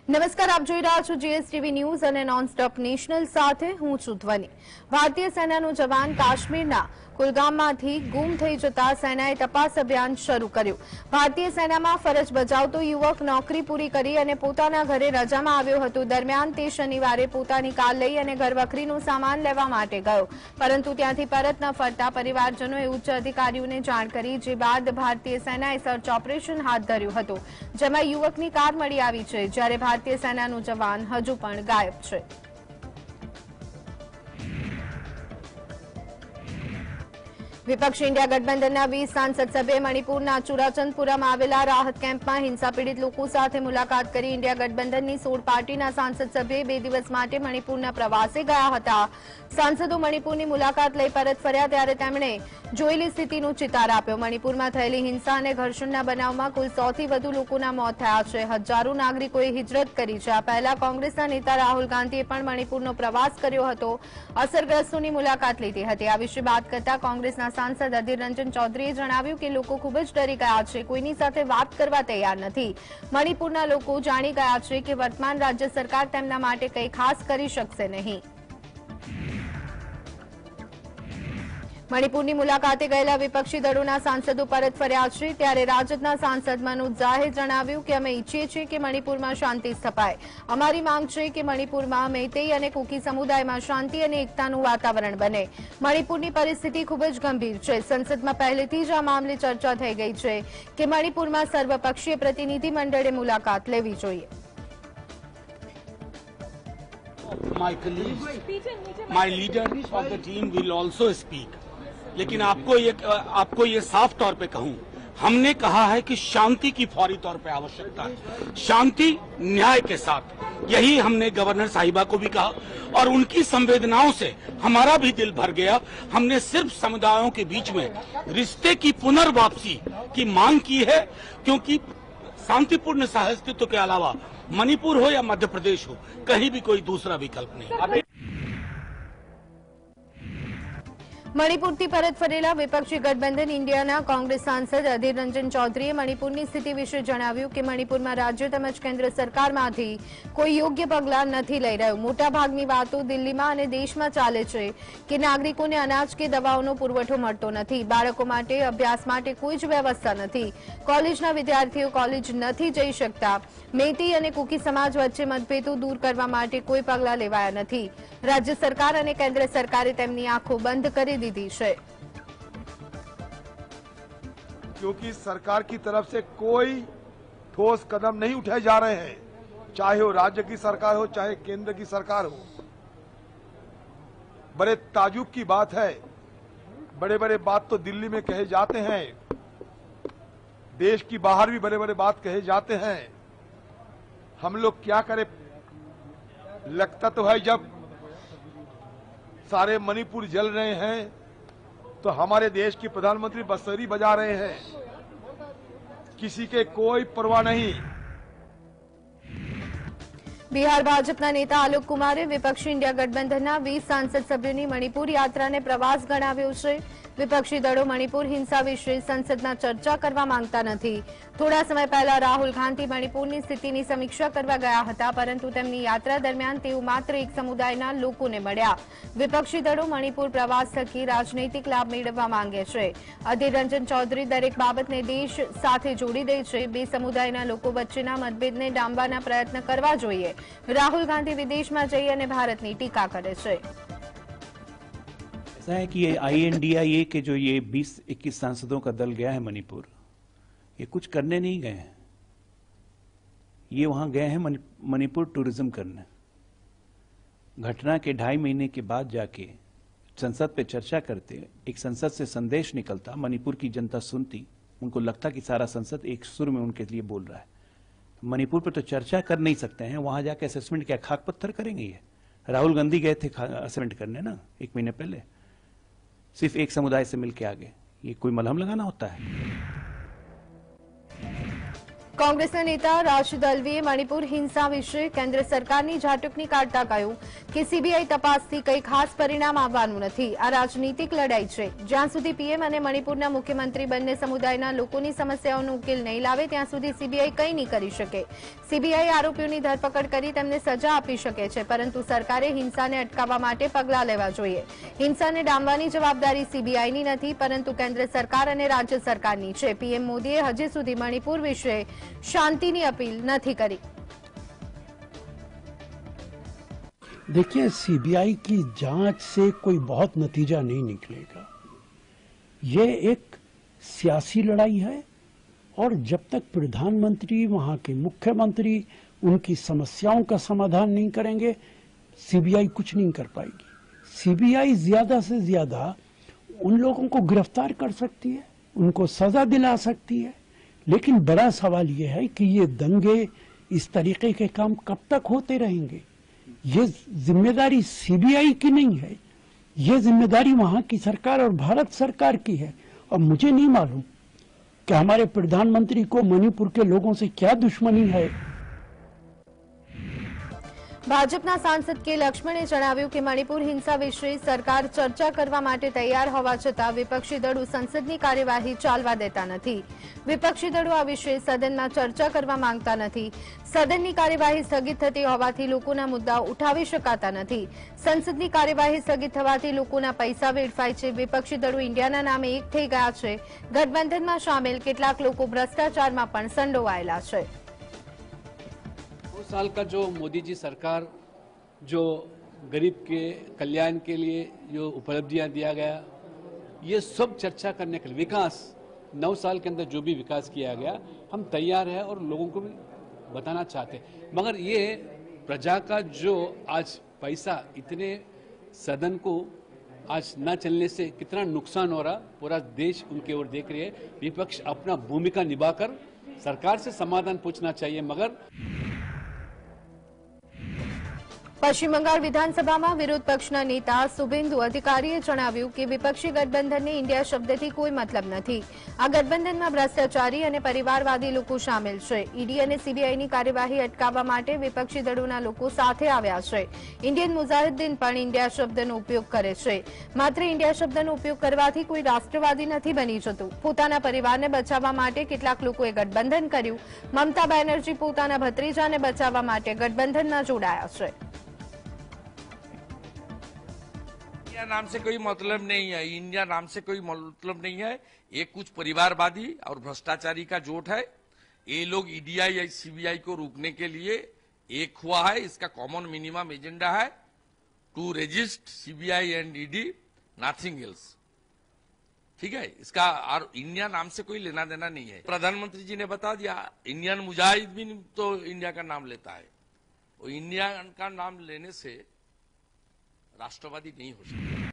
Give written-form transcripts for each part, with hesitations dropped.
નમસ્કાર, આપ જોઈ રહ્યા છો જીએસટીવી ન્યૂઝ અને નોનસ્ટોપ નેશનલ સાથે હું છું ધ્વની। ભારતીય સેનાનો જવાન કાશ્મીરના કુલગામમાંથી ગુમ થઈ જતા સેનાએ તપાસ અભિયાન શરૂ કર્યું। ભારતીય સેનામાં ફરજ બજાવતો યુવક નોકરી પૂરી કરી અને પોતાના ઘરે રજામાં આવ્યો હતો। દરમિયાન તે શનિવારે પોતાની કાર લઈ અને ઘરવખરીનો સામાન લેવા માટે ગયો, પરંતુ ત્યાંથી પરત ન ફરતા પરિવારજનોએ ઉચ્ચ અધિકારીઓને જાણ કરી, જે બાદ ભારતીય સેનાએ સર્ચ ઓપરેશન હાથ ધર્યું હતું, જેમાં યુવકની કાર મળી આવી છે, જ્યારે ભારતીય સેનાનો જવાન હજુ પણ ગાયબ છે। વિપક્ષ ઇન્ડિયા ગઠબંધનના 20 સાંસદ સભ્યોએ મણિપુરના ચુરાચંદપુરામાં આવેલા રાહત કેમ્પમાં હિંસા પીડિત લોકો સાથે મુલાકાત કરી। ઇન્ડિયા ગઠબંધનની 16 પાર્ટીના સાંસદ સભ્યોએ 2 દિવસ માટે મણિપુરના પ્રવાસે ગયા હતા। સાંસદો મણિપુરની મુલાકાત લઈ પરત ફર્યા ત્યારે તેમણે જોયેલી સ્થિતિનો ચિતાર આપ્યો। મણિપુરમાં થયેલી હિંસા અને ઘર્ષણના બનાવમાં કુલ 100થી વધુ લોકોના મોત થયા છે। હજારો નાગરિકોએ હિજરત કરી છે। આ પહેલા કોંગ્રેસના નેતા રાહુલ ગાંધીએ પણ મણિપુરનો પ્રવાસ કર્યો હતો, અસરગ્રસ્તોની મુલાકાત લીધી હતી। આ વિશે વાત કરતા કોંગ્રેસના સાંસદ અધીર રંજન ચૌધરીએ જણાવ્યું કે લોકો ખૂબ જ ડરી ગયા છે, કોઈની સાથે વાત કરવા તૈયાર નથી। મણિપુરના લોકો જાણી ગયા છે કે વર્તમાન રાજ્ય સરકાર તેમના માટે કંઈ ખાસ કરી શકશે નહીં। મણિપુરની મુલાકાતે ગયેલા વિપક્ષી દળોના સાંસદો પરત ફર્યા છે, ત્યારે રાજદના સાંસદ મનોજ ઝાએ જણાવ્યું કે અમે ઈચ્છીએ છીએ કે મણિપુરમાં શાંતિ સ્થપાય। અમારી માંગ છે કે મણિપુરમાં મેઈતેઈ અને કુકી સમુદાયમાં શાંતિ અને એકતાનું વાતાવરણ બને। મણિપુરની પરિસ્થિતિ ખૂબ જ ગંભીર છે। સંસદમાં પહેલેથી જ આ મામલે ચર્ચા થઈ ગઈ છે કે મણિપુરમાં સર્વપક્ષીય પ્રતિનિધિ મંડળે મુલાકાત લેવી જોઈએ। My leaders of the team will also speak, लेकिन आपको ये साफ तौर पे कहूं, हमने कहा है कि शांति की फौरी तौर पे आवश्यकता है, शांति न्याय के साथ। यही हमने गवर्नर साहिबा को भी कहा और उनकी संवेदनाओं से हमारा भी दिल भर गया। हमने सिर्फ समुदायों के बीच में रिश्ते की पुनर्वापसी की मांग की है, क्योंकि शांतिपूर्ण सहअस्तित्व के अलावा मणिपुर हो या मध्य प्रदेश हो, कहीं भी कोई दूसरा विकल्प नहीं। મણિપુરથી પરત ફરેલા વિપક્ષી ગઠબંધન ઇન્ડિયાના કોંગ્રેસ સાંસદ અધીર રંજન ચૌધરીએ મણિપુરની સ્થિતિ વિશે જણાવ્યું કે મણિપુરમાં રાજ્ય તેમજ કેન્દ્ર સરકારમાંથી કોઈ યોગ્ય પગલાં નથી લઈ રહ્યું। મોટાભાગની વાતો દિલ્હીમાં અને દેશમાં ચાલે છે કે નાગરિકોને અનાજ કે દવાઓનો પુરવઠો મળતો નથી, બાળકો માટે અભ્યાસ માટે કોઈ જ વ્યવસ્થા નથી, કોલેજના વિદ્યાર્થીઓ કોલેજ નથી જઈ શકતા, મેઈતેઈ અને કુકી સમાજ વચ્ચે મતભેદો દૂર કરવા માટે કોઈ પગલાં લેવાયા નથી। રાજ્ય સરકાર અને કેન્દ્ર સરકારે તેમની આંખો બંધ કરી दी है, क्योंकि सरकार की तरफ से कोई ठोस कदम नहीं उठाए जा रहे हैं, चाहे वो राज्य की सरकार हो चाहे केंद्र की सरकार हो। बड़े ताजुब की बात है, बड़े बड़े बात तो दिल्ली में कहे जाते हैं, देश की बाहर भी बड़े बड़े बात कहे जाते हैं। हम लोग क्या करें? लगता तो है जब सारे मणिपुर जल रहे हैं तो हमारे देश के प्रधानमंत्री बंसुरी बजा रहे हैं, किसी के कोई परवाह नहीं। બિહાર ભાજપના નેતા આલોક કુમારે વિપક્ષી ઇન્ડિયા ગઠબંધનના 20 સાંસદ સભ્યોની મણિપુર યાત્રાને પ્રવાસ ગણાવ્યો છે। વિપક્ષી દળો મણિપુર હિંસા વિશે સંસદમાં ચર્ચા કરવા માંગતા નથી। થોડા સમય પહેલા રાહુલ ગાંધી મણિપુરની સ્થિતિની સમીક્ષા કરવા ગયા હતા, પરંતુ તેમની યાત્રા દરમિયાન તેઓ માત્ર એક સમુદાયના લોકોને મળ્યા। વિપક્ષી દળો મણિપુર પ્રવાસ થકી રાજનૈતિક લાભ મેળવવા માંગે છે। અધીર રંજન ચૌધરી દરેક બાબતને દેશ સાથે જોડી દે છે, બે સમુદાયના લોકો વચ્ચેના મતભેદને ડામવાના પ્રયત્ન કરવા જોઈએ। राहुल गांधी विदेश में जई અને ભારતની ટીકા કરે છે। ऐसा है कि ये INDIA के जो ये 20-21 सांसदों का दल गया है मणिपुर, ये कुछ करने नहीं गए हैं, ये वहां गए हैं मणिपुर टूरिज्म करने। घटना के 2.5 महीने के बाद जाके संसद पे चर्चा करते, एक संसद से संदेश निकलता, मणिपुर की जनता सुनती, उनको लगता कि सारा संसद एक सुर में उनके लिए बोल रहा है। मणिपुर पर तो चर्चा कर नहीं सकते हैं, वहां जाके असेसमेंट क्या खाक पत्थर करेंगे? ये राहुल गांधी गए थे असेसमेंट करने ना 1 महीने पहले, सिर्फ एक समुदाय से मिलके आ गए। ये कोई मलहम लगाना होता है? કોંગ્રેસના નેતા રાશિદ અલ્વીએ મણિપુર હિંસા વિશે કેન્દ્ર સરકારની ઝાટકણી કાઢતા કહ્યું કે સીબીઆઈ તપાસથી કંઈ ખાસ પરિણામ આવવાનું નથી। આ રાજનીતિક લડાઈ છે। જ્યાં સુધી પીએમ અને મણિપુરના મુખ્યમંત્રી બંને સમુદાયના લોકોની સમસ્યાઓનો ઉકેલ નહીં લાવે ત્યાં સુધી સીબીઆઈ કંઈ નહીં કરી શકે। સીબીઆઈ આરોપીઓની ધરપકડ કરી તેમને સજા આપી શકે છે, પરંતુ સરકારે હિંસાને અટકાવવા માટે પગલાં લેવા જોઈએ। હિંસાને ડામવાની જવાબદારી સીબીઆઈની નથી, પરંતુ કેન્દ્ર સરકાર અને રાજ્ય સરકારની છે। પીએમ મોદીએ હજી સુધી મણિપુર વિશે शांति अपील नहीं करी। देखिए, सीबीआई की जांच से कोई बहुत नतीजा नहीं निकलेगा। ये एक सियासी लड़ाई है और जब तक प्रधानमंत्री, वहां के मुख्यमंत्री उनकी समस्याओं का समाधान नहीं करेंगे, सीबीआई कुछ नहीं कर पाएगी। सीबीआई ज्यादा से ज्यादा उन लोगों को गिरफ्तार कर सकती है, उनको सजा दिला सकती है, लेकिन बड़ा सवाल यह है कि ये दंगे, इस तरीके के काम कब तक होते रहेंगे। ये जिम्मेदारी सीबीआई की नहीं है, ये जिम्मेदारी वहां की सरकार और भारत सरकार की है। और मुझे नहीं मालूम कि हमारे प्रधानमंत्री को मणिपुर के लोगों से क्या दुश्मनी है। ભાજપના સાંસદ કે લક્ષ્મણે જણાવ્યું કે મણિપુર હિંસા વિશે સરકાર ચર્ચા કરવા માટે તૈયાર હોવા છતાં વિપક્ષી દળો સંસદની કાર્યવાહી ચાલવા દેતા નથી। વિપક્ષી દળો આ વિશે સદનમાં ચર્ચા કરવા માંગતા નથી। સદનની કાર્યવાહી સ્થગિત થતી હોવાથી લોકોના મુદ્દા ઉઠાવી શકાતા નથી। સંસદની કાર્યવાહી સ્થગિત થવાથી લોકોના પૈસા વેડફાય છે। વિપક્ષી દળો ઇન્ડિયાના નામે એક થઈ ગયા છે। ગઠબંધનમાં સામેલ કેટલાક લોકો ભ્રષ્ટાચારમાં પણ સંડોવાયેલા છે। साल का जो मोदी जी सरकार जो गरीब के कल्याण के लिए जो उपलब्धियां दिया गया, ये सब चर्चा करने के लिए विकास 9 साल के अंदर जो भी विकास किया गया हम तैयार है और लोगों को भी बताना चाहते हैं। मगर ये प्रजा का जो आज पैसा इतने सदन को आज न चलने से कितना नुकसान हो रहा, पूरा देश उनके ओर देख रही है। विपक्ष अपना भूमिका निभाकर सरकार से समाधान पूछना चाहिए। मगर પશ્ચિમ બંગાળ વિધાનસભામાં વિરોધ પક્ષના નેતા શુભેન્દુ અધિકારીએ જણાવ્યું કે વિપક્ષી ગઠબંધનને ઇન્ડિયા શબ્દથી કોઈ મતલબ નથી। આ ગઠબંધનમાં ભ્રષ્ટાચારી અને પરિવારવાદી લોકો સામેલ છે। ઈડી અને સીબીઆઈની કાર્યવાહી અટકાવવા માટે વિપક્ષી દળોના લોકો સાથે આવ્યા છે। ઇન્ડિયન મુજાહિદ્દીન પણ ઇન્ડિયા શબ્દનો ઉપયોગ કરે છે। માત્ર ઇન્ડિયા શબ્દનો ઉપયોગ કરવાથી કોઈ રાષ્ટ્રવાદી નથી બની જતું। પોતાના પરિવારને બચાવવા માટે કેટલાક લોકોએ ગઠબંધન કર્યું। મમતા બેનર્જી પોતાના ભત્રીજાને બચાવવા માટે ગઠબંધનમાં જોડાયા છે। इंडिया नाम से कोई मतलब नहीं है, इंडिया नाम से कोई मतलब नहीं है। ये कुछ परिवारवादी और भ्रष्टाचारी का जोट है। ये लोग ईडीआई या सीबीआई को रोकने के लिए एक हुआ है। इसका कॉमन मिनिमम एजेंडा है to resist CBI and ED, nothing else. ठीक है, इसका और इंडिया नाम से कोई लेना देना नहीं है। प्रधानमंत्री जी ने बता दिया, इंडियन मुजाहिदीन तो इंडिया का नाम लेता है। वो इंडिया का नाम लेने से राष्ट्रवादी नहीं हो सकता।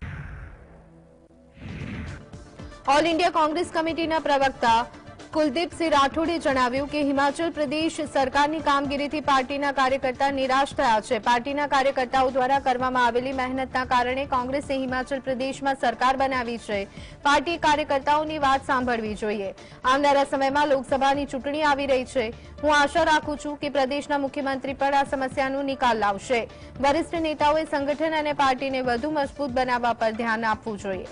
ઓલ ઇન્ડિયા કોંગ્રેસ કમિટીના પ્રવક્તા કુલદીપસિંહ રાઠોડે જણાવ્યું કે હિમાચલ પ્રદેશ સરકારની કામગીરીથી પાર્ટીના કાર્યકર્તા નિરાશ થયા છે। પાર્ટીના કાર્યકર્તાઓ દ્વારા કરવામાં આવેલી મહેનતના કારણે કોંગ્રેસે હિમાચલ પ્રદેશમાં સરકાર બનાવી છે। પાર્ટી કાર્યકર્તાઓની વાત સાંભળવી જોઈએ। આવનારા સમયમાં લોકસભાની ચૂંટણી આવી રહી છે। હું આશા રાખું છું કે પ્રદેશના મુખ્યમંત્રી પણ આ સમસ્યાનો નિકાલ લાવશે। વરિષ્ઠ નેતાઓએ સંગઠન અને પાર્ટીને વધુ મજબૂત બનાવવા પર ધ્યાન આપવું જોઈએ।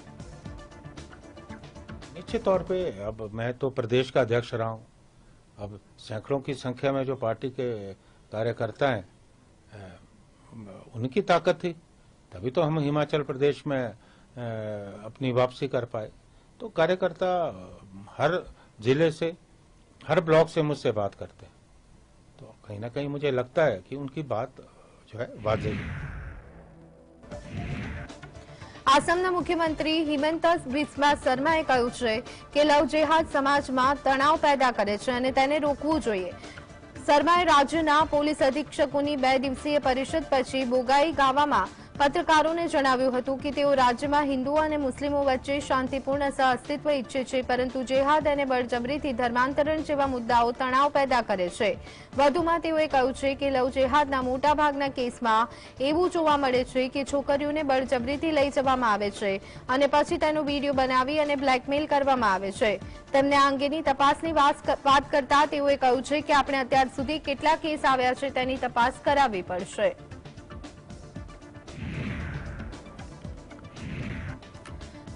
निश्चित तौर पे अब मैं तो प्रदेश का अध्यक्ष रहा हूँ। अब सैकड़ों की संख्या में जो पार्टी के कार्यकर्ता हैं, उनकी ताकत थी, तभी तो हम हिमाचल प्रदेश में अपनी वापसी कर पाए। तो कार्यकर्ता हर जिले से, हर ब्लॉक से मुझसे बात करते हैं, तो कहीं ना कहीं मुझे लगता है कि उनकी बात जो है वाजिब है। આસામના મુખ્યમંત્રી હિમંત બિસ્વા શર્માએ કહ્યું છે કે લવ જેહાદ સમાજમાં તણાવ પેદા કરે છે અને તેને રોકવું જોઈએ। શર્માએ રાજ્યના પોલીસ અધિક્ષકોની 2 દિવસીય પરિષદ પછી બોગાઈ ગાવામાં પત્રકારોને જણાવ્યું હતું કે તેઓ રાજ્યમાં હિન્દુઓ અને મુસ્લિમો વચ્ચે શાંતિપૂર્ણ સહઅસ્તિત્વ ઈચ્છે છે, પરંતુ જેહાદ અને બળજબરીથી ધર્માંતરણ જેવા મુદ્દાઓ તણાવ પેદા કરે છે. વધુમાં તેઓએ કહ્યું છે કે લવ જેહાદના મોટાભાગના કેસમાં એવું જોવા મળે છે કે છોકરીઓને બળજબરીથી લઈ જવામાં આવે છે અને પછી તેનો વિડીયો બનાવી અને બ્લેકમેલ કરવામાં આવે છે. તેમને આ અંગેની તપાસની વાત કરતા તેઓએ કહ્યું છે કે આપણે અત્યાર સુધી કેટલા કેસ આવ્યા છે તેની તપાસ કરાવવી પડશે.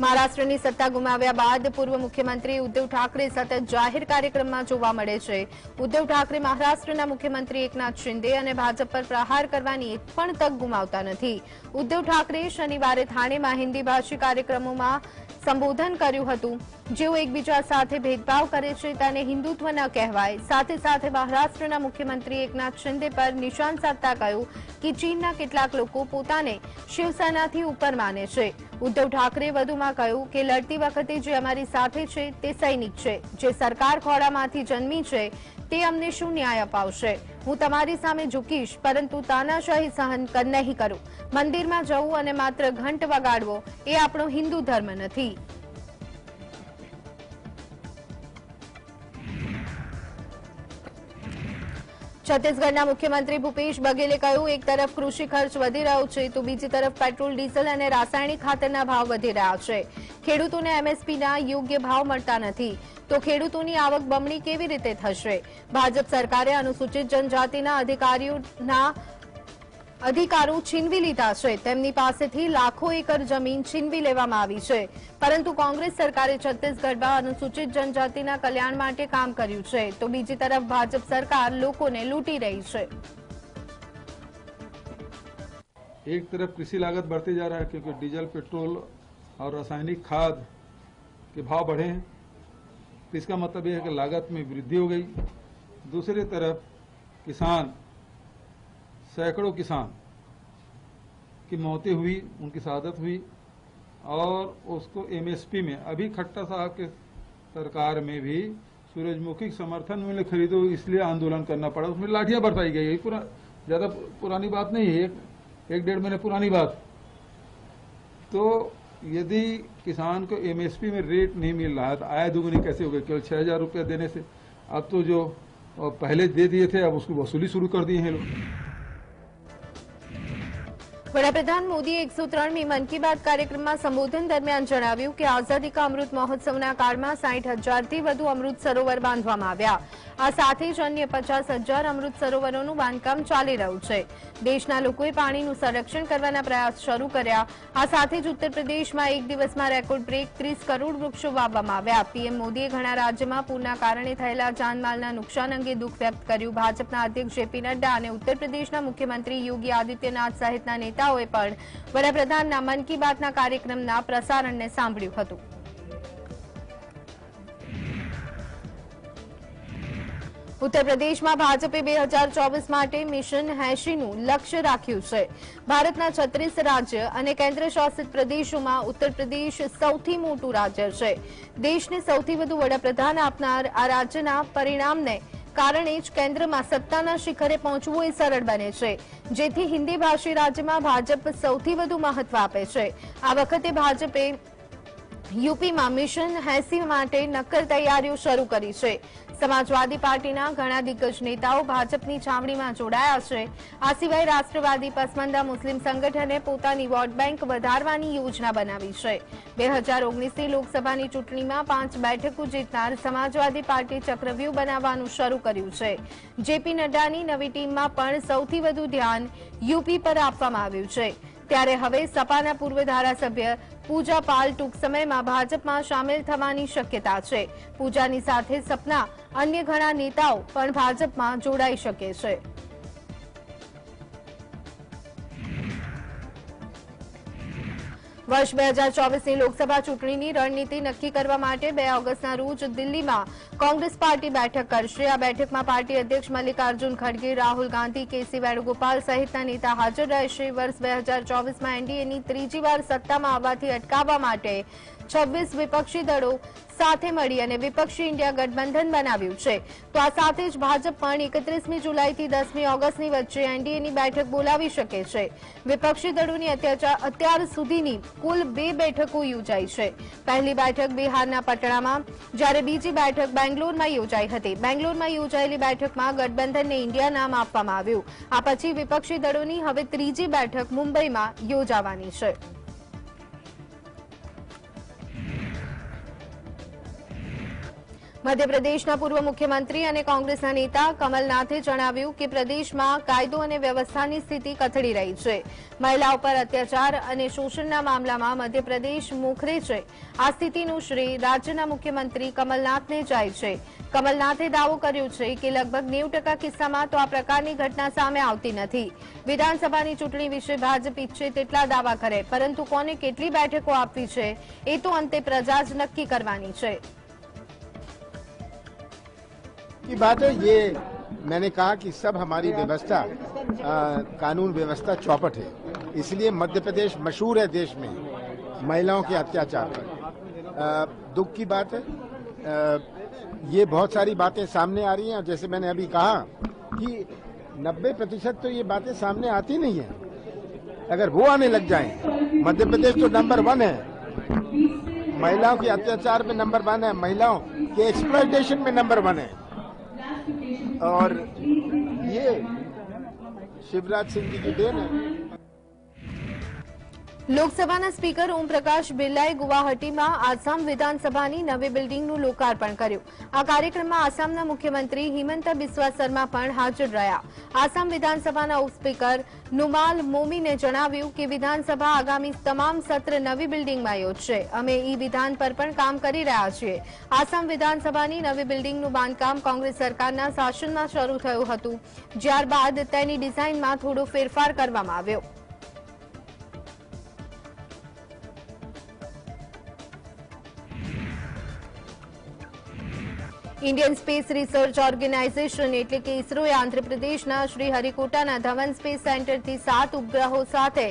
મહારાષ્ટ્રની સત્તા ગુમાવ્યા બાદ પૂર્વ મુખ્યમંત્રી ઉદ્ધવ ઠાકરે સતત જાહેર કાર્યક્રમમાં જોવા મળે છે. ઉદ્ધવ ઠાકરે મહારાષ્ટ્રના મુખ્યમંત્રી એકનાથ શિંદે અને ભાજપ પર પ્રહાર કરવાની એક પણ તક ગુમાવતા નથી. ઉદ્ધવ ઠાકરે શનિવારે થાણેમાં હિન્દી ભાષી કાર્યક્રમોમાં સંબોધન કર્યું હતું. જેઓ એકબીજા સાથે ભેદભાવ કરે છે તેને હિન્દુત્વ ન કહેવાય. સાથે સાથે મહારાષ્ટ્રના મુખ્યમંત્રી એકનાથ શિંદે પર નિશાન સાધતા કહ્યું કે ચીનના કેટલાક લોકો પોતાને શિવસેનાથી ઉપર માને છે. ઉદ્ધવ ઠાકરે વધુમાં કહ્યું કે લડતી વખતે જે અમારી સાથે છે તે સૈનિક છે. જે સરકાર ખોળામાંથી જન્મી છે તે અમને શું ન્યાય અપાવશે? હું તમારી સામે ઝૂકીશ, પરંતુ તાનાશાહી સહન નહીં કરું. મંદિરમાં જવું અને માત્ર ઘંટ વગાડવો એ આપણો હિન્દુ ધર્મ નથી. છત્તીસગઢના મુખ્યમંત્રી ભૂપેશ બઘેલે કહ્યું, એક તરફ કૃષિ ખર્ચ વધી રહ્યો છે તો બીજી તરફ પેટ્રોલ, ડીઝલ અને રાસાયણિક ખાતરના ભાવ વધી રહ્યા છે. ખેડૂતોને એમએસપીના યોગ્ય ભાવ મળતા નથી તો ખેડૂતોની આવક બમણી કેવી રીતે થશે? ભાજપ સરકારે અનુસૂચિત જનજાતિના અધિકારો છીનવી લીધા છે. તેમની પાસેથી લાખો એકર જમીન છીનવી લેવામાં આવી છે. પરંતુ કોંગ્રેસ સરકારે છત્તીસગઢમાં અનુસૂચિત જનજાતિના કલ્યાણ માટે કામ કર્યું છે તો બીજી તરફ ભાજપ સરકાર લોકોને લૂંટી રહી છે. एक तरफ कृषि लागत बढ़ते जा रहा है क्योंकि डीजल, पेट्रोल और रासायनिक खाद के भाव बढ़े हैं, तो इसका मतलब यह है कि लागत में वृद्धि हो गई. दूसरी तरफ किसान, सैकड़ों किसान की मौतें हुई, उनकी शहादत हुई और उसको एमएसपी में अभी खट्टर साहब के सरकार में भी सूरजमुखी समर्थन मूल्य खरीदो इसलिए आंदोलन करना पड़ा. उसमें लाठियां बरसाई गई. यही ज्यादा पुरानी बात नहीं है, एक डेढ़ महीने पुरानी बात. तो यदि किसान को एमएसपी में रेट नहीं मिल रहा है तो आय दुगुनी कैसे हो गई? केवल 6,000 रुपया देने से अब तो जो पहले दे दिए थे अब उसकी वसूली शुरू कर दिए हैं लोग. વડાપ્રધાન મોદીએ 103મી મન કી બાત કાર્યક્રમમાં સંબોધન દરમિયાન જણાવ્યું કે આઝાદી કા અમૃત મહોત્સવના કાળમાં 60,000થી વધુ અમૃત સરોવર બાંધવામાં આવ્યા. આ સાથે જ અન્ય 50,000 અમૃત સરોવરોનું બાંધકામ ચાલી રહ્યું છે. દેશના લોકોએ પાણીનું સંરક્ષણ કરવાના પ્રયાસ શરૂ કર્યા. આ સાથે જ ઉત્તર પ્રદેશમાં એક દિવસમાં રેકોર્ડ બ્રેક 30 કરોડ વૃક્ષો વાવવામાં આવ્યા. પીએમ મોદીએ ઘણા રાજ્યમાં પૂરના કારણે થયેલા જાનમાલના નુકસાન અંગે દુઃખ વ્યક્ત કર્યું. ભાજપના અધ્યક્ષ જેપી નડ્ડા અને ઉત્તર પ્રદેશના મુખ્યમંત્રી યોગી આદિત્યનાથ સહિતના નેતાઓએ પણ વડાપ્રધાનના મન કી બાતના કાર્યક્રમના પ્રસારણને સાંભળ્યું હતું. ઉત્તર પ્રદેશમાં ભાજપે 2024 માટે મિશન 80નું લક્ષ્ય રાખ્યું છે. ભારતના 36 રાજ્ય અને કેન્દ્રશાસિત પ્રદેશોમાં ઉત્તર પ્રદેશ સૌથી મોટું રાજ્ય છે. દેશને સૌથી વધુ વડાપ્રધાન આપનાર આ રાજ્યના પરિણામને કારણે જ કેન્દ્રમાં સત્તાના શિખરે પહોંચવું એ સરળ બને છે, જેથી હિન્દી ભાષી રાજ્યમાં ભાજપ સૌથી વધુ મહત્વ આપે છે. આ વખતે ભાજપે યુપીમાં મિશન 80 માટે નક્કર તૈયારીઓ શરૂ કરી છે. સમાજવાદી પાર્ટીના ઘણા દિગ્ગજ નેતાઓ ભાજપની છાવણીમાં જોડાયા છે. આ સિવાય રાષ્ટ્રવાદી પસમંદા મુસ્લિમ સંગઠને પોતાની વોટ બેંક વધારવાની યોજના બનાવી છે. 2019ની લોકસભાની ચૂંટણીમાં 5 બેઠકો જીતનાર સમાજવાદી પાર્ટી ચક્રવ્યૂહ બનાવવાનું શરૂ કર્યું છે. જેપી નડ્ડાની નવી ટીમમાં પણ સૌથી વધુ ધ્યાન યુપી પર આપવામાં આવ્યું છે. ત્યારે હવે સપાના પૂર્વ ધારાસભ્ય પૂજા પાલ ટૂંક સમયમાં ભાજપમાં સામેલ થવાની શક્યતા છે. પૂજાની સાથે સપના અન્ય ઘણા નેતાઓ પણ ભાજપમાં જોડાઈ શકે છે. વર્ષ 2024ની લોકસભા ચૂંટણીની રણનીતિ નક્કી કરવા માટે 2 ઓગસ્ટના રોજ દિલ્હીમાં કોંગ્રેસ પાર્ટી બેઠક કરશે। આ બેઠકમાં પાર્ટી અધ્યક્ષ મલ્લિકાર્જુન ખડગે, રાહુલ ગાંધી, કેસી વેણુગોપાલ સહિતના નેતા હાજર રહેશે। વર્ષ 2024માં એનડીએની ત્રીજી વાર સત્તામાં આવવાથી અટકાવવા માટે 26 વિપક્ષી દળો સાથે મળી અને વિપક્ષી ઇન્ડિયા ગઠબંધન બનાવ્યું છે। તો આ સાથે જ ભાજપ પણ 31મી જુલાઈથી 10મી ઓગસ્ટની વચ્ચે એનડીએની બેઠક બોલાવી શકે છે। વિપક્ષી દળોની અત્યાર સુધીની કુલ 2 બેઠકો યોજાઈ છે। પહેલી બેઠક બિહારના પટણામાં, જ્યારે બીજી બેઠક બેંગ્લોરમાં યોજાઈ હતી। બેંગ્લોરમાં યોજાયેલી બેઠકમાં ગઠબંધનને ઇન્ડિયા નામ આપવામાં આવ્યું। આ પછી વિપક્ષી દળોની હવે ત્રીજી બેઠક મુંબઈમાં યોજાવાની છે। મધ્યપ્રદેશના પૂર્વ મુખ્યમંત્રી અને કોંગ્રેસના નેતા કમલનાથે જણાવ્યું કે પ્રદેશમાં કાયદો અને વ્યવસ્થાની સ્થિતિ કથળી રહી છે। મહિલાઓ પર અત્યાચાર અને શોષણના મામલામાં મધ્યપ્રદેશ મોખરે છે। આ સ્થિતિનું શ્રેય રાજ્યના મુખ્યમંત્રી કમલનાથને જાય છે। કમલનાથે દાવો કર્યો છે કે લગભગ 90% કિસ્સામાં તો આ પ્રકારની ઘટના સામે આવતી નથી। વિધાનસભાની ચૂંટણી વિશે ભાજપ ઈચ્છે તેટલા દાવા કરે, પરંતુ કોને કેટલી બેઠકો આપવી છે એ તો અંતે પ્રજા જ નક્કી કરવાની છે। की बात है, ये मैंने कहा कि सब हमारी व्यवस्था कानून व्यवस्था चौपट है, इसलिए मध्य प्रदेश मशहूर है देश में महिलाओं के अत्याचार पर। दुख की बात है, ये बहुत सारी बातें सामने आ रही हैं। जैसे मैंने अभी कहा कि 90% तो ये बातें सामने आती नहीं है। अगर वो आने लग जाएं, मध्य प्रदेश तो नंबर 1 है, महिलाओं के अत्याचार में नंबर 1 है, महिलाओं के एक्सप्लॉयटेशन में नंबर 1 है। और ये शिवराज सिंह जी की देन है। લોકસભાના સ્પીકર ઓમ પ્રકાશ બિરલાએ ગુવાહાટીમાં આસામ વિધાનસભાની નવી બિલ્ડિંગનું લોકાર્પણ કર્યું। આ કાર્યક્રમમાં આસામના મુખ્યમંત્રી હિમંતા બિસ્વા શર્મા પણ હાજર રહ્યા। આસામ વિધાનસભાના ઉપસ્પીકર નુમાલ મોમીને જણાવ્યું કે વિધાનસભા આગામી તમામ સત્ર નવી બિલ્ડિંગમાં યોજશે। અમે ઈ વિધાન પર પણ કામ કરી રહ્યા છીએ। આસામ વિધાનસભાની નવી બિલ્ડિંગનું બાંધકામ કોંગ્રેસ સરકારના શાસનમાં શરૂ થયું હતું, ત્યારબાદ તેની ડિઝાઇનમાં થોડો ફેરફાર કરવામાં આવ્યો। ઇન્ડિયન સ્પેસ રિસર્ચ ઓર્ગેનાઇઝેશન એટલે કે ઇસરોએ આંધ્રપ્રદેશના શ્રીહરિકોટાના ધવન સ્પેસ સેન્ટરથી 7 ઉપગ્રહો સાથે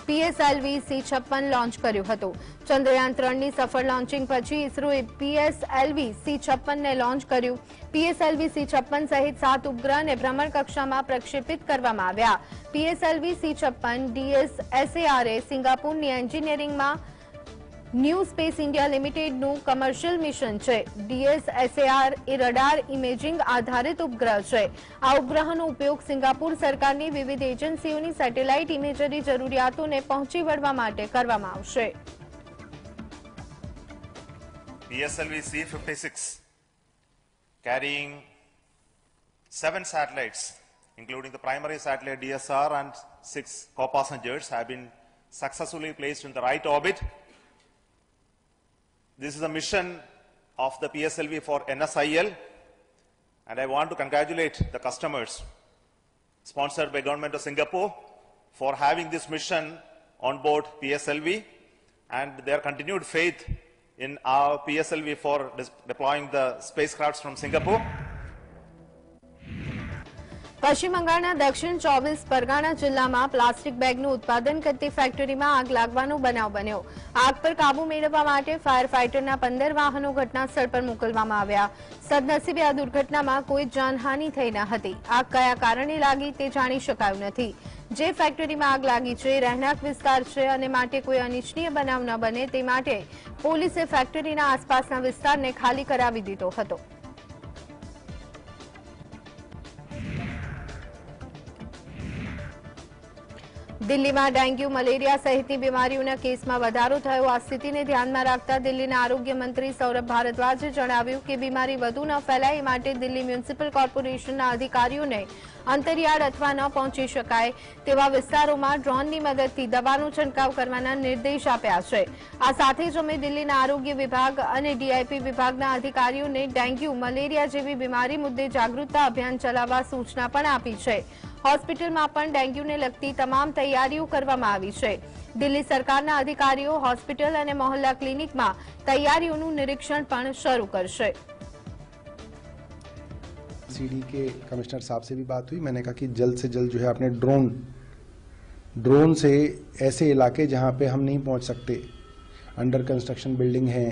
PSLV C-56 લોન્ચ કર્યું હતું। ચંદ્રયાન 3ની સફળ લોન્ચિંગ પછી ઇસરોએ PSLV C-56ને લોન્ચ કર્યું। PSLV C-56 સહિત 7 ઉપગ્રહને ભ્રમણ કક્ષામાં પ્રક્ષેપિત કરવામાં આવ્યા। PSLV C-56 DSSAR એ સિંગાપુરની એન્જિનિયરિંગમાં ન્યૂ સ્પેસ ઇન્ડિયા લિમિટેડનું કમર્શિયલ મિશન છે। DSSAR એ રડાર ઇમેજિંગ આધારિત ઉપગ્રહ છે। આ ઉપગ્રહનો ઉપયોગ સિંગાપુર સરકારની વિવિધ એજન્સીઓની સેટેલાઇટ ઇમેજરી જરૂરિયાતોને પહોંચી વળવા માટે કરવામાં આવશે। PSLV C-56 carrying 7 satellites including the primary satellite DSR and 6 co-passengers have been successfully placed in the right orbit. This is a mission of the PSLV for NSIL, and I want to congratulate the customers sponsored by Government of Singapore for having this mission on board PSLV and their continued faith in our PSLV for deploying the spacecrafts from Singapore. પશ્ચિમ બંગાળના દક્ષિણ 24 પરગણા જિલ્લામાં plastic બેગનું ઉત્પાદન કરતી ફેક્ટરીમાં આગ લાગવાનો બનાવ બન્યો। આગ પર કાબુ મેળવવા માટે ફાયર ફાઇટરના 15 વાહનો ઘટનાસ્થળ પર મોકલવામાં આવ્યા। સદનસીબે આ દુર્ઘટનામાં કોઈ જાનહાનિ થઈ ન હતી। આગ કયા કારણે લાગી તે જાણી શકાયું નથી। જે ફેક્ટરીમાં આગ લાગી છે રહેણાંક વિસ્તાર છે અને માટે કોઈ અનિચ્છનીય બનાવ ન બને તે માટે પોલીસે ફેક્ટરીના આસપાસના વિસ્તારને ખાલી કરાવી દીધો હતો। દિલ્હીમાં ડેન્ગ્યુ, મલેરિયા સહિતની બીમારીઓના કેસમાં વધારો થયો। આ સ્થિતિને ધ્યાનમાં રાખતા દિલ્હીના આરોગ્ય મંત્રી સૌરભ ભારદ્વાજે જણાવ્યું કે બીમારી વધુ ન ફેલાય એ માટે દિલ્હી મ્યુનિસિપલ કોર્પોરેશનના અધિકારીઓને અંતરિયાળ અથવા ન પહોંચી શકાય તેવા વિસ્તારોમાં ડ્રોનની મદદથી દવાનો છંટકાવ કરવાના નિર્દેશ આપ્યા છે। આ સાથે જ અમે દિલ્હીના આરોગ્ય વિભાગ અને ડીઆઈપી વિભાગના અધિકારીઓને ડેન્ગ્યુ, મલેરિયા જેવી બીમારી મુદ્દે જાગૃતતા અભિયાન ચલાવવા સૂચના પણ આપી છે। હોસ્પિટલમાં પણ ડેન્ગ્યુને લગતી તમામ તૈયારીઓ કરવામાં આવી છે। દિલ્હી સરકારના અધિકારીઓ હોસ્પિટલ અને મોહલ્લા ક્લિનિકમાં તૈયારીઓનું નિરીક્ષણ પણ શરૂ કરશે। एमसीडी के कमिश्नर साहब से भी बात हुई। मैंने कहा कि जल्द से जल्द जो है अपने ड्रोन से ऐसे इलाके जहाँ पे हम नहीं पहुँच सकते, अंडर कंस्ट्रक्शन बिल्डिंग हैं,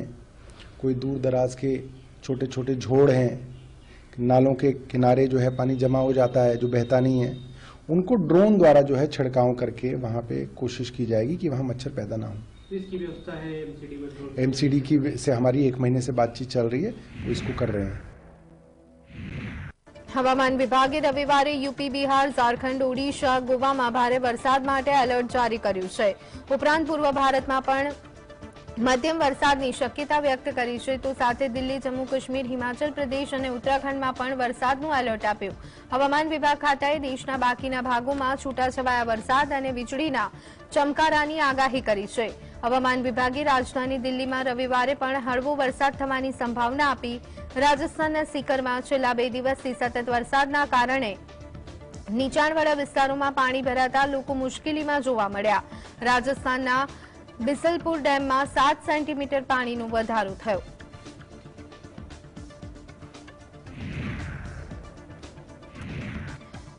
कोई दूर दराज के छोटे छोटे झोड़ हैं, नालों के किनारे जो है पानी जमा हो जाता है जो बहता नहीं है, उनको ड्रोन द्वारा जो है छिड़काव करके वहाँ पे कोशिश की जाएगी कि वहाँ मच्छर पैदा ना हो। इसकी व्यवस्था है एमसीडी में? एमसीडी की से हमारी 1 महीने से बातचीत चल रही है, वो इसको कर रहे हैं। હવામાન વિભાગે રવિવારે યુપી, બિહાર, ઝારખંડ, ઓડિશા, ગોવામાં ભારે વરસાદ માટે એલર્ટ જારી કર્યું છે। ઉપરાંત પૂર્વ ભારતમાં પણ મધ્યમ વરસાદની શક્યતા વ્યક્ત કરી છે, તો સાથે દિલ્હી, જમ્મુ કાશ્મીર, હિમાચલ પ્રદેશ અને ઉત્તરાખંડમાં પણ વરસાદનું એલર્ટ આપ્યું। હવામાન વિભાગ ખાતાએ દેશના બાકીના ભાગોમાં છૂટાછવાયા વરસાદ અને વીજળીના ચમકારાની આગાહી કરી છે। હવામાન વિભાગે રાજધાની દિલ્હીમાં રવિવારે પણ હળવો વરસાદ થવાની સંભાવના આપી। રાજસ્થાનના सीकરમાં છેલ્લા 2 દિવસથી સતત વરસાદના કારણે નીચાણવાળા વિસ્તારોમાં પાણી ભરાતા લોકો મુશ્કેલીમાં જોવા મળ્યા। રાજસ્થાનના બિસલપુર ડેમમાં 7 સેન્ટીમીટર પાણીનો વધારો થયો।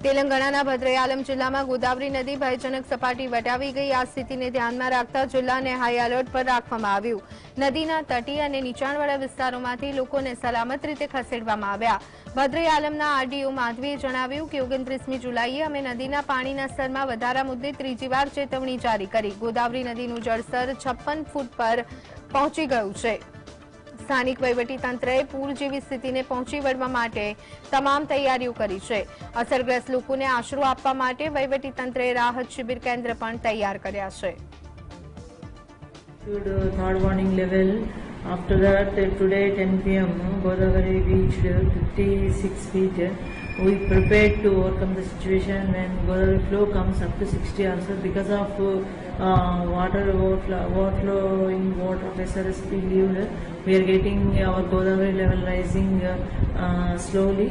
તેલંગાણાના ભદ્રયાલમ જિલ્લામાં ગોદાવરી નદી ભયજનક સપાટી વટાવી ગઈ। આ સ્થિતિને ધ્યાનમાં રાખતા જિલ્લાને હાઈ એલર્ટ પર રાખવામાં આવ્યું। નદીના તટીય અને નીચાણવાળા વિસ્તારોમાંથી લોકોને સલામત રીતે ખસેડવામાં આવ્યા। ભદ્રયાલમના આરડીઓ માધવીએ જણાવ્યું કે 29મી જુલાઈએ અમે નદીના પાણીના સ્તરમાં વધારા મુદ્દે ત્રીજી વાર ચેતવણી જારી કરી। ગોદાવરી નદીનું જળસ્તર 56 ફૂટ પર પહોંચી ગયું છે। સ્થાનિક વહીવટીતંત્રએ પૂર જેવી સ્થિતિને પહોંચી વળવા માટે તમામ તૈયારીઓ કરી છે। અસરગ્રસ્ત લોકોને આશરો આપવા માટે વહીવટીતંત્રએ રાહત શિબિર કેન્દ્ર પણ તૈયાર કર્યા છે। Third warning level. After that, today 10 p.m. Godavari reached 56 feet. We prepared to overcome the situation when Godavari flow comes up to 60 also because of water overflowing water pressure is relieved. We are getting our Godavari level rising slowly.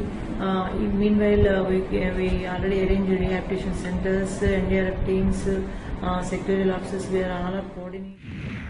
Meanwhile, we already arranged rehabilitation centers, NDRF teams, sectorial officers. We are all coordinating.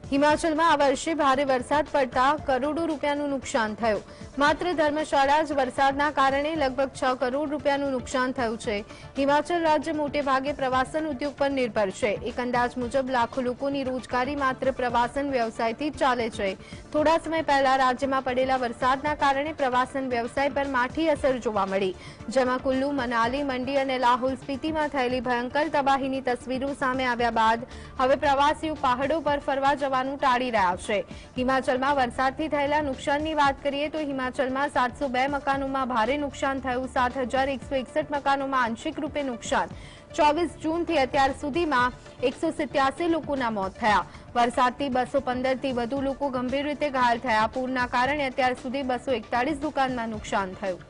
હિમાચલમાં આ વર્ષે ભારે વરસાદ પડતા કરોડો રૂપિયાનું નુકસાન થયું। માત્ર ધર્મશાળા જ વરસાદના કારણે લગભગ 6 કરોડ રૂપિયાનું નુકસાન થયું છે। હિમાચલ રાજ્ય મોટે ભાગે પ્રવાસન ઉદ્યોગ પર નિર્ભર છે। એક અંદાજ મુજબ લાખો લોકોની રોજગારી માત્ર પ્રવાસન વ્યવસાયથી જ ચાલે છે। થોડા સમય પહેલા રાજ્યમાં પડેલા વરસાદના કારણે પ્રવાસન વ્યવસાય પર માઠી અસર જોવા મળી, જેમાં કુલ્લુ, મનાલી, મંડી અને લાહોલ સ્પીતિમાં થયેલી ભયંકર તબાહીની તસવીરો સામે આવ્યા બાદ હવે પ્રવાસીઓ પહાડો પર ફરવા જવાનું टाड़ी रहा है। हिमाचल में वरसादथी थयेला नुकसाननी वात करीए तो हिमाचल में 702 मकानों में भारे नुकसान थयुं। 7161 मकानों में आंशिक रूपे नुकसान। 24 जून थी अत्यार सुधी में 187 लोकोना मौत थया। वरसादथी 215 थी वधु लोको गंभीर रीते घायल थया। पूरना कारणे अत्यार सुधी 241 दुकान में नुकसान थयुं।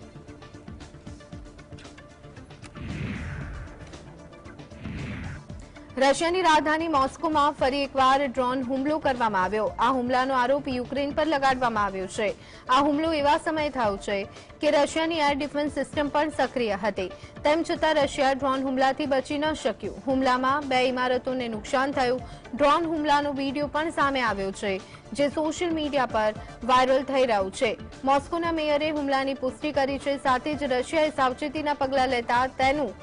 રશિયાની રાજધાની મોસ્કોમાં ફરી એકવાર ડ્રોન હુમલો કરવામાં આવ્યો। આ હુમલાનો આરોપ યુક્રેન પર લગાડવામાં આવ્યો છે। આ હુમલો એવા સમયે થયો છે કે રશિયાની એર ડિફેન્સ સિસ્ટમ પણ સક્રિય હતી, તેમ છતાં રશિયા ડ્રોન હુમલાથી બચી ન શક્યું। હુમલામાં 2 ઇમારતોને નુકસાન થયું। ડ્રોન હુમલાનો વીડિયો પણ સામે આવ્યો છે, જે સોશિયલ મીડિયા પર વાયરલ થઈ રહ્યો છે। મોસ્કોના મેયરે હુમલાની પુષ્ટિ કરી છે। સાથે જ રશિયાએ સાવચેતીના પગલાં લેતા તેનું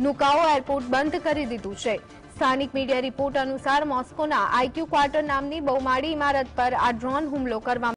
નુકાઓ એરપોર્ટ બંધ કરી દીધું છે। સ્થાનિક મીડિયા રિપોર્ટ અનુસાર મોસ્કોના આઈક્યુ ક્વાર્ટર નામની બહુમાળી ઇમારત પર આ ડ્રોન હુમલો કરવામાં